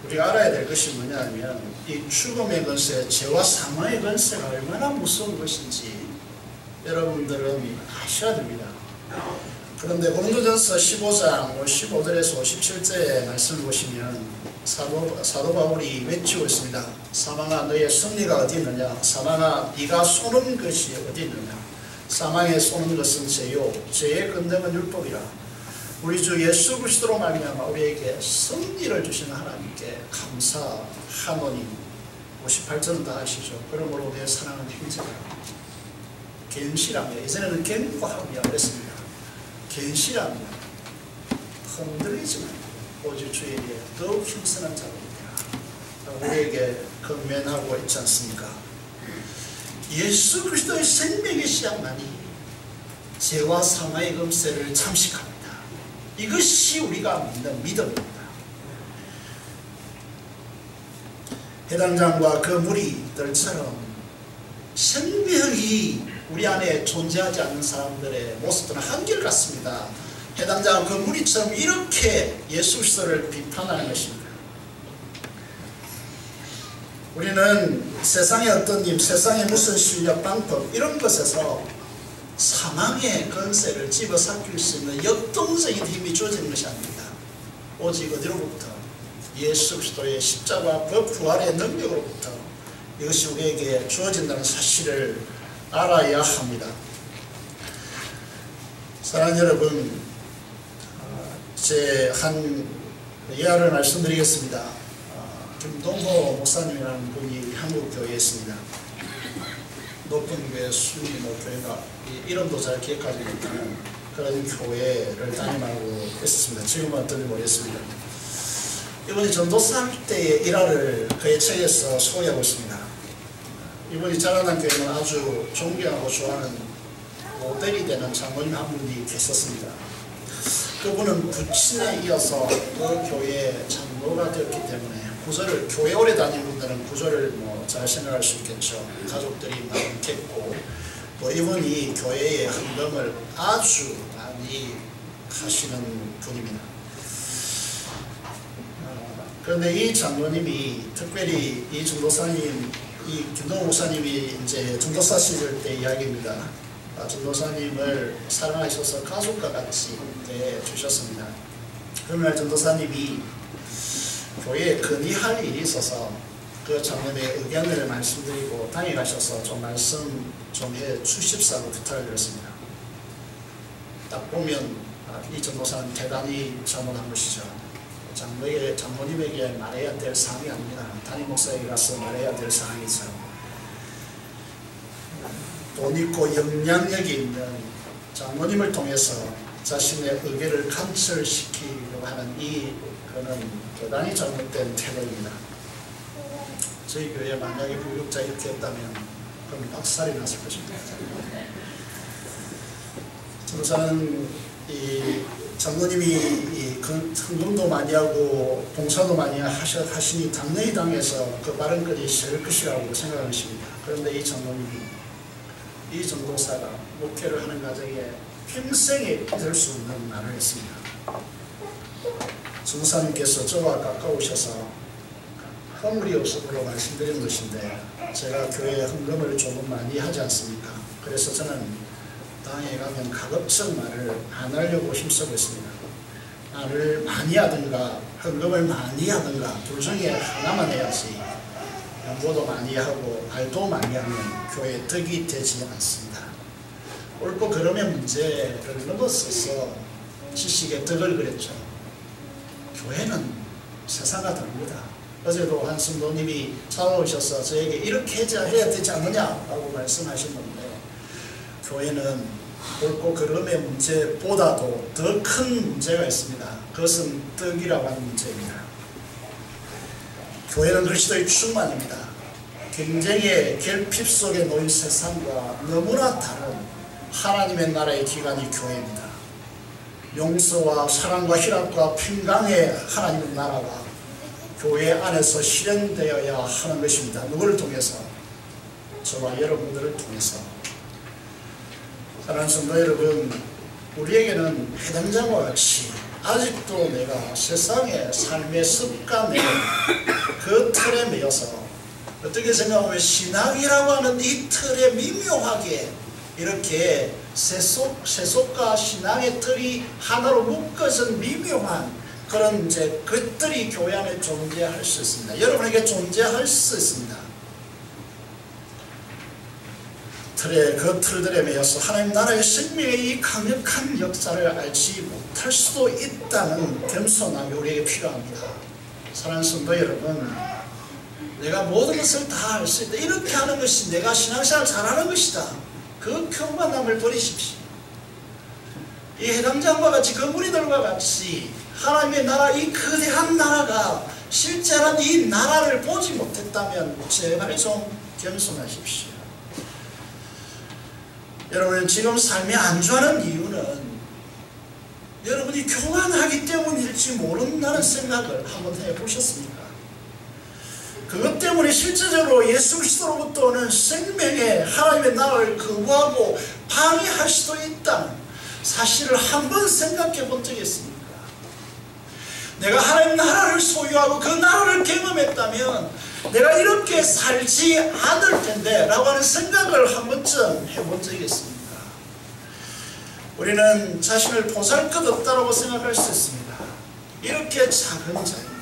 우리가 알아야 될 것이 뭐냐면, 이 죽음의 권세, 죄와 사망의 권세가 얼마나 무서운 것인지 여러분들은 아셔야 됩니다. 그런데 고린도전서 15장 15절에서 57절의 말씀을 보시면 사도 바울이 외치고 있습니다. 사망아, 너의 승리가 어디 있느냐? 사망아, 네가 쏘는 것이 어디 있느냐? 사망에 쏘는 것은 죄요, 죄의 근성은 율법이라. 우리 주 예수 그리스도로 말미암아 우리에게 승리를 주시는 하나님께 감사하노니. 58절은 다 아시죠? 그러므로 내 사랑은 힘제라. 견실하며, 이전에는 견고하며 그랬습니다. 견실하며 흔들리지 말고 오직 주에게 더욱 힘쓰는 자입니다. 우리에게 건면하고 있지 않습니까? 예수 그리스도의 생명의 씨앗만이 죄와 사망의 권세를 잠식합니다. 이것이 우리가 믿는 믿음입니다. 해당장과 그 무리들처럼 생명이 우리 안에 존재하지 않는 사람들의 모습들은 한결같습니다. 해당장과 그 무리처럼 이렇게 예수 그리스도를 비판하는 것입니다. 우리는 세상의 어떤 힘, 세상의 무슨 실력, 방법 이런 것에서 사망의 권세를 집어삼킬 수 있는 역동적인 힘이 주어지는 것이 아닙니다. 오직 어디로부터? 예수 그리스도의 십자가 부활의 능력으로부터 이것이 우리에게 주어진다는 사실을 알아야 합니다. 사랑하는 여러분, 제 한 예화를 말씀드리겠습니다. 김동호 목사님이라는 분이 한국교회에 있습니다. 높은 교회, 순위 교회가 이름도 잘 기억하지 못하는 그런 교회를 담임하고 있었습니다. 지금은 어떤지 모르겠습니다. 이분이 전도사 할 때의 일화를 그의 책에서 소개하고 있습니다. 이분이 자라난 교회는 아주 존경하고 좋아하는 모델이 되는 장로님 한 분이 계셨습니다. 그분은 부친에 이어서 그 교회의 장로가 되었기 때문에 구절을, 교회 오래 다닌 분들은 구절을 잘 생각할 수 있겠죠. 가족들이 많겠고, 또 이분이 교회의 헌금을 아주 많이 하시는 분입니다. 그런데 이 장로님이 특별히 이 전도사님, 이 김동호 목사님이 이제 전도사 시절 때 이야기입니다. 전도사님을 사랑하셔서 가족과 같이 대해주셨습니다. 그런 날 전도사님이 교회에 건의할 일이 있어서 그 장로님의 의견을 말씀드리고 당에 가셔서 좀 말씀 좀 해주십사고 부탁을 드렸습니다. 딱 보면 이 전도사는 대단히 잘못한 것이죠. 장로님에게 말해야 될 사항이 아닙니다. 담임 목사에게 가서 말해야 될 사항이죠. 돈 있고 영향력이 있는 장로님을 통해서 자신의 의견을 관철시키려고 하는 그는 대단히 잘못된 태도입니다. 저희 교회에 만약에 부육자 이렇게 했다면 그럼 박살이 났을 것입니다. 저는 이 장로님이 헌금도 많이 하고 봉사도 많이 하시니 당연히 당에서 그 바른 것이 있을 것이라고 생각하는 것입니다. 그런데 이 장로님이 이 전도사가 목회를 하는 과정에 평생에 잊을 수 없는 말을 했습니다. 전도사님께서 저와 가까우셔서 허물이 없음으로 말씀드린 것인데 제가 교회에 헌금을 조금 많이 하지 않습니까? 그래서 저는 당에 가면 가급적 말을 안 하려고 힘쓰고 있습니다. 말을 많이 하든가 헌금을 많이 하든가 둘 중에 하나만 해야지 연보도 많이 하고 말도 많이 하면 교회에 덕이 되지 않습니다. 옳고 그름의 문제를 넘어서서 지식의 덕을 그랬죠. 교회는 세상과 다릅니다. 어제도 한 성도님이 찾아오셔서 저에게 이렇게 해야 되지 않느냐라고 말씀하셨는데 교회는 옳고 그름의 문제보다도 더 큰 문제가 있습니다. 그것은 덕이라고 하는 문제입니다. 교회는 그리스도의 충만입니다. 경쟁의 결핍 속에 놓인 세상과 너무나 다른 하나님의 나라의 기관이 교회입니다. 용서와 사랑과 희락과 평강의 하나님의 나라가 교회 안에서 실현되어야 하는 것입니다. 누구를 통해서? 저와 여러분들을 통해서. 사랑하는 성도 여러분, 우리에게는 해당장과 같이 아직도 내가 세상의 삶의 습관에 그 틀에 매여서 어떻게 생각하면 신앙이라고 하는 이 틀에 미묘하게 이렇게 세속과 신앙의 틀이 하나로 묶어진 미묘한 그런 것들이 교회 안에 존재할 수 있습니다. 여러분에게 존재할 수 있습니다. 그 틀들에 매여서 하나님 나라의 생명의 이 강력한 역사를 알지 못할 수도 있다는 겸손함이 우리에게 필요합니다. 사랑하는 성도 여러분, 내가 모든 것을 다 알 수 있다. 이렇게 하는 것이 내가 신앙생활 잘하는 것이다. 그 평범함을 버리십시오. 이 해당장과 같이 그 무리들과 같이 하나님의 나라, 이 거대한 나라가 실제로는 이 나라를 보지 못했다면 제발 좀 겸손하십시오. 여러분, 지금 삶이 안주하는 이유는 여러분이 교만하기 때문일지 모른다는 생각을 한번 해보셨습니까? 그것 때문에 실제적으로 예수 그리스도로부터 오는 생명의 하나님의 나라를 거부하고 방해할 수도 있다는 사실을 한번 생각해 본 적이 있습니까? 내가 하나님 나라를 소유하고 그 나라를 경험했다면 내가 이렇게 살지 않을 텐데 라고 하는 생각을 한 번쯤 해본 적이 있습니까? 우리는 자신을 보잘것없다라고 생각할 수 있습니다. 이렇게 작은 자인데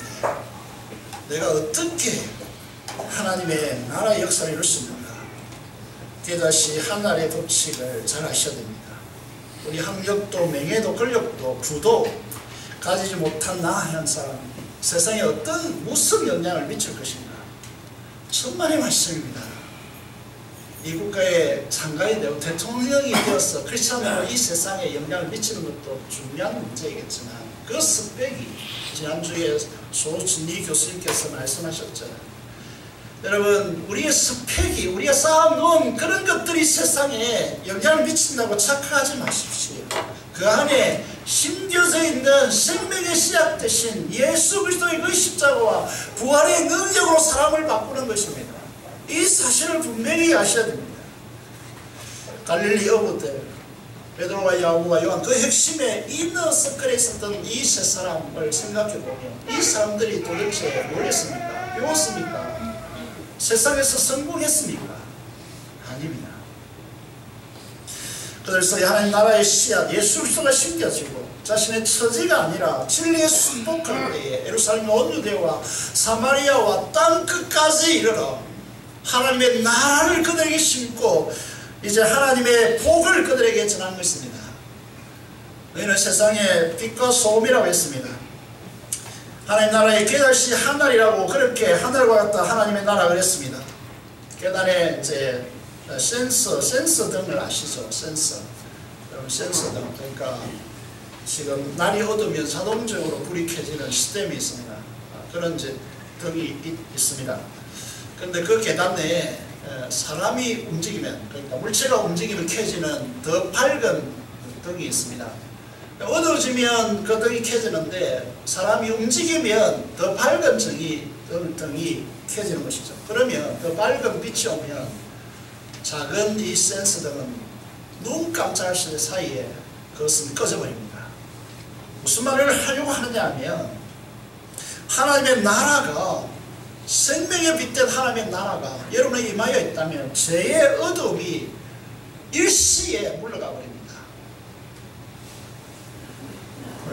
내가 어떻게 하나님의 나라의 역사를 이룰 수 있는가? 깨닫이 하나님의 법칙을 잘 아셔야 됩니다. 우리 학력도 명예도 권력도 부도 가지지 못한 나 하는 사람 세상에 무슨 영향을 미칠 것인가? 천만의 말씀입니다. 이 국가의 장관이 되고 대통령이 되어서 크리스천으로 이 세상에 영향을 미치는 것도 중요한 문제이겠지만 그 스펙이 지난주에 소진리 교수님께서 말씀하셨잖아요. 여러분, 우리의 스펙이, 우리가 쌓아놓은 그런 것들이 세상에 영향을 미친다고 착각하지 마십시오. 그 안에 심겨져 있는 생명의 씨앗 대신 예수 그리스도의 그 십자가와 부활의 능력으로 사람을 바꾸는 것입니다. 이 사실을 분명히 아셔야 됩니다. 갈릴리 어부들, 베드로와 야고보와 요한, 그 핵심에 이너 서클에 있었던 이 세 사람을 생각해보면 이 사람들이 도대체 뭘 했습니까? 배웠습니까? 세상에서 성공했습니까? 아닙니다. 그래서 하나님 나라의 씨앗 예수 그리스도가 심겨지고 자신의 처지가 아니라 진리의 순복할 때에 예루살렘 온 유대와 사마리아와 땅 끝까지 이르러 하나님의 나라를 그들에게 심고 이제 하나님의 복을 그들에게 전한 것입니다. 너희는 세상의 빛과 소금이라고 했습니다. 하나님 나라의 계달시 하늘이라고 그렇게 하늘과 같다 하나님의 나라 그랬습니다. 계단에 이제 센서 등을 아시죠? 센서 등. 그러니까 지금 날이 어두우면 자동적으로 불이 켜지는 시스템이 있습니다. 그런 이제 등이 있습니다. 그런데 그 계단 내에 사람이 움직이면, 그러니까 물체가 움직이면 켜지는 더 밝은 등이 있습니다. 어두워지면 그 등이 켜지는데 사람이 움직이면 더 밝은 등이 켜지는 것이죠. 그러면 더 밝은 빛이 오면 작은 이 센서 등은 눈 깜짝할 사이에 그것은 꺼져버립니다. 무슨 말을 하려고 하느냐 하면 하나님의 나라가, 생명에 빛된 하나님의 나라가 여러분에게 임하여 있다면 죄의 어둠이 일시에 물러가 버립니다.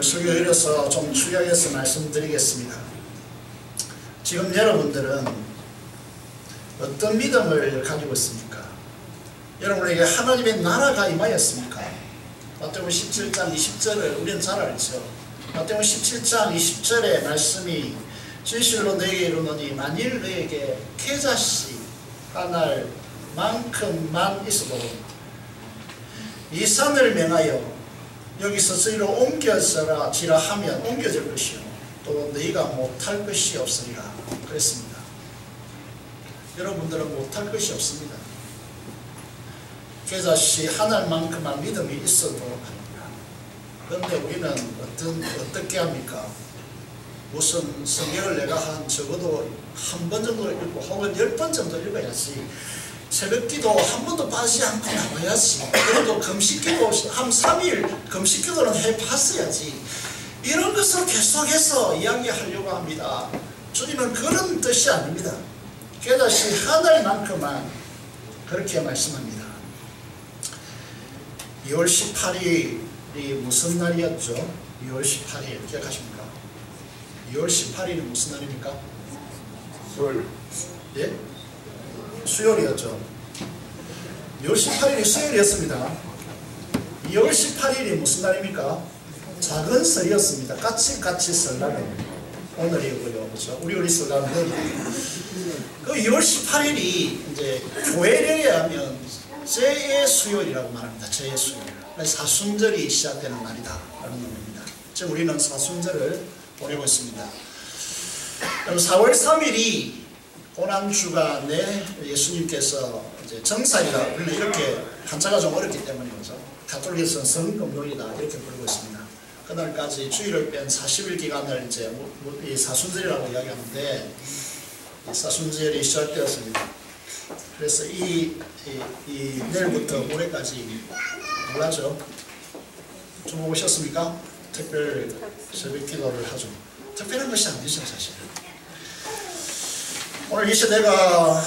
설교 이어서 좀 축약해서 말씀드리겠습니다. 지금 여러분들은 어떤 믿음을 가지고 있습니까? 여러분에게 하나님의 나라가 임하였습니까? 마태복음 17장 20절을 우리는 잘 알죠. 마태복음 17장 20절의 말씀이 진실로 너에게 이르노니 만일 너에게 계자씨 하나를 만큼만 있어도 이 산을 명하여 여기서 저희로 옮겨져라 지라 하면 옮겨질 것이요 또 너희가 못할 것이 없으리라 그랬습니다. 여러분들은 못할 것이 없습니다. 계자씨 하나만큼만 믿음이 있어도 합니다. 그런데 우리는 어떻게 합니까? 무슨 성경을 내가 적어도 한 번 정도 읽고 혹은 10번 정도 읽어야지, 새벽기도 한 번도 빠지지 않고 나와야지, 그래도 금식기도 한 3일 금식기도는 해봤어야지, 이런 것을 계속해서 이야기하려고 합니다. 주님은 그런 뜻이 아닙니다. 깨닫이 하늘만큼만 그렇게 말씀합니다. 2월 18일이 무슨 날이었죠? 2월 18일 기억하십니까? 2월 18일이 무슨 날입니까? 수요일. 예? 수요일이었죠. 2월 18일이 수요일이었습니다. 2월 18일이 무슨 날입니까? 작은 설이었습니다. 까치까치 설날입니다. 오늘이고요. 그렇죠? 우리 설날 내일이에요. 그 2월 18일이 이제 교회령에 하면 제의 수요일이라고 말합니다. 제의 수요일. 사순절이 시작되는 날이다 라는 의미입니다. 지금 우리는 사순절을 보내고 있습니다. 그럼 4월 3일이 고난주간에 예수님께서 이제 정살이다, 우리는 이렇게 한자가 좀 어렵기 때문에 그죠? 가톨릭에서는 성금요일이다 이렇게 부르고 있습니다. 그날까지 주일을 뺀 40일 기간을 이제 사순절이라고 이야기하는데, 사순절이 시작되었습니다. 그래서 내일부터 올해까지 몰라죠? 좀 오셨습니까? 특별 새벽 기도를 하죠. 특별한 것이 아니죠, 사실. 오늘 이 시대가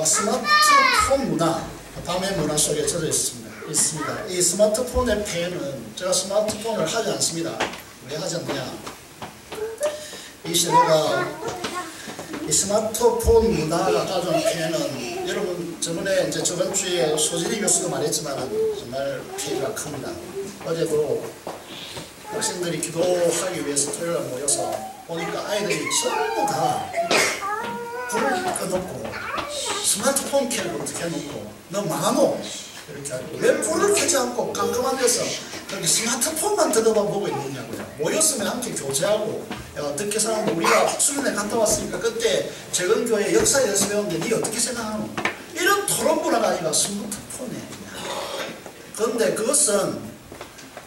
스마트폰 문화, 밤의 문화 속에 젖어 있습니다. 이 스마트폰의 폐해는 제가 스마트폰을 하지 않습니다. 왜 하지 않느냐? 이 시대가 이 스마트폰 문화가 가져온 폐해는 여러분 저번 주에 소진이 교수도 말했지만 정말 피해가 큽니다. 어제도 학생들이 기도하기 위해서 토요일에 모여서 보니까 아이들이 전부 다 불을 꺼놓고 스마트폰 켜고 켜놓고 너 망하노? 이렇게 하고 왜 불을 켜지 않고 깜깜한 데서 그렇게 스마트폰만 들여다보고 있느냐고요. 모였으면 함께 교제하고 어떻게 사는데 우리가 수련회 갔다 왔으니까 그때 재건교회 역사에 대해서 배웠는데 니 어떻게 생각하노? 이런 토론 문화가 아니라 스마트폰에. 그런데 그것은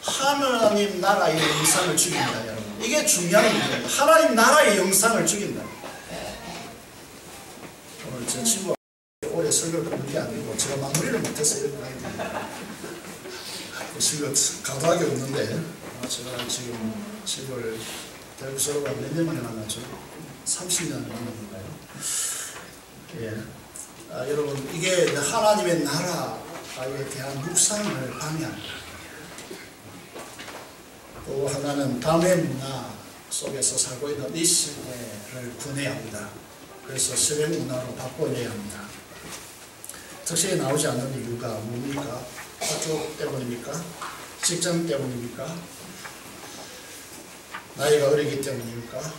하나님 나라의 영상을 죽입니다, 여러분. 이게 중요한 문제예요. 하나님 나라의 영상을 죽인다. 오늘 제 친구가 오래 설교를 듣는 게 아니고 제가 마무리를 못해서 이렇게 하는데 그 친구가 가도하게 없는데 제가 지금 친구를 대학교 졸업한 몇 년 만에 만났죠? 30년 만난 건가요? 예. 여러분 이게 하나님의 나라에 대한 묵상을 방해합니다. 또 하나는 밤의 문화 속에서 살고 있는 이 시대를 구해야 합니다. 그래서 새벽 문화로 바꿔내야 합니다. 특징이 나오지 않는 이유가 뭡니까? 학교 때문입니까? 직장 때문입니까? 나이가 어리기 때문입니까?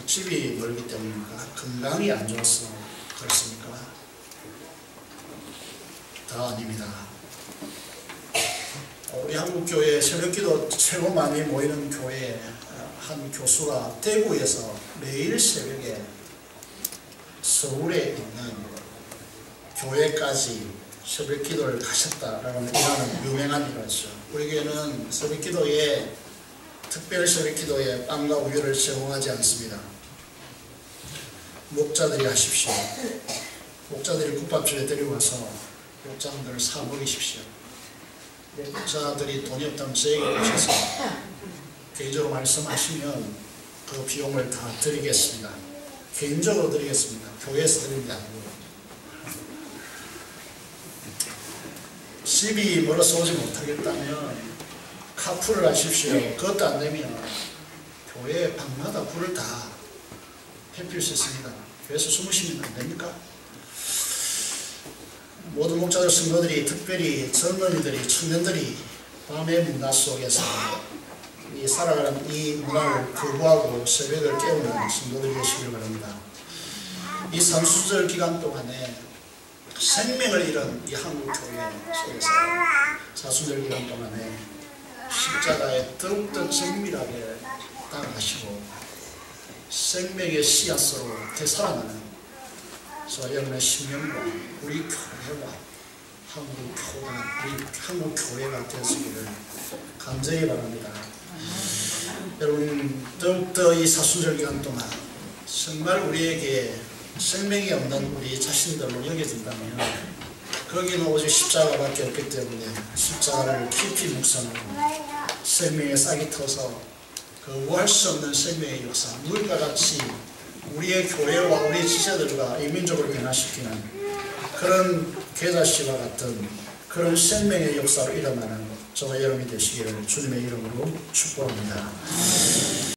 집이 멀기 때문입니까? 건강이 안 좋아서 그렇습니까? 다 아닙니다. 우리 한국교회 새벽기도 최고 많이 모이는 교회 한 교수가 대구에서 매일 새벽에 서울에 있는 교회까지 새벽기도를 가셨다라는 이라는 유명한 일화죠. 우리 교회는 새벽기도에 특별 새벽기도에 빵과 우유를 제공하지 않습니다. 목자들이 하십시오. 목자들이 국밥집에 데리고 와서 목장들을 사 먹이십시오. 목자들이 돈이 없다면 저에게 오셔서 개인적으로 말씀하시면 그 비용을 다 드리겠습니다. 개인적으로 드리겠습니다. 교회에서 드리는 게 아니고. 집이 멀어서 오지 못하겠다면 카풀을 하십시오. 그것도 안 되면 교회 방마다 불을 다 해필 수 있습니다. 교회에서 숨으시면 안 됩니까? 모든 목자들 성도들이 특별히 젊은이들이 청년들이 밤의 문화 속에서 이 살아가는 이 문화를 거부하고 새벽을 깨우는 성도들이 되시길 바랍니다. 이 산수절 기간 동안에 생명을 잃은 이 한국교회 속에서 사순절 기간 동안에 십자가에 더욱더 정밀하게 다가가시고 생명의 씨앗으로 되살아나는 저 여러분의 심령과 우리 교회와 한국 교회가 되시기를 간절히 바랍니다. 여러분 더욱더 이 사순절 기간 동안 정말 우리에게 생명이 없는 우리 자신들로 여겨진다면 거기는 오직 십자가밖에 없기 때문에 십자가를 깊이 묵상하고 생명의 싹이 터서 그 구할 수 없는 생명의 역사 물과 같이 우리의 교회와 우리 지체들과 이민족을 변화시키는 그런 계자씨와 같은 그런 생명의 역사로 일어나는 저와 여러분이 되시기를 주님의 이름으로 축복합니다.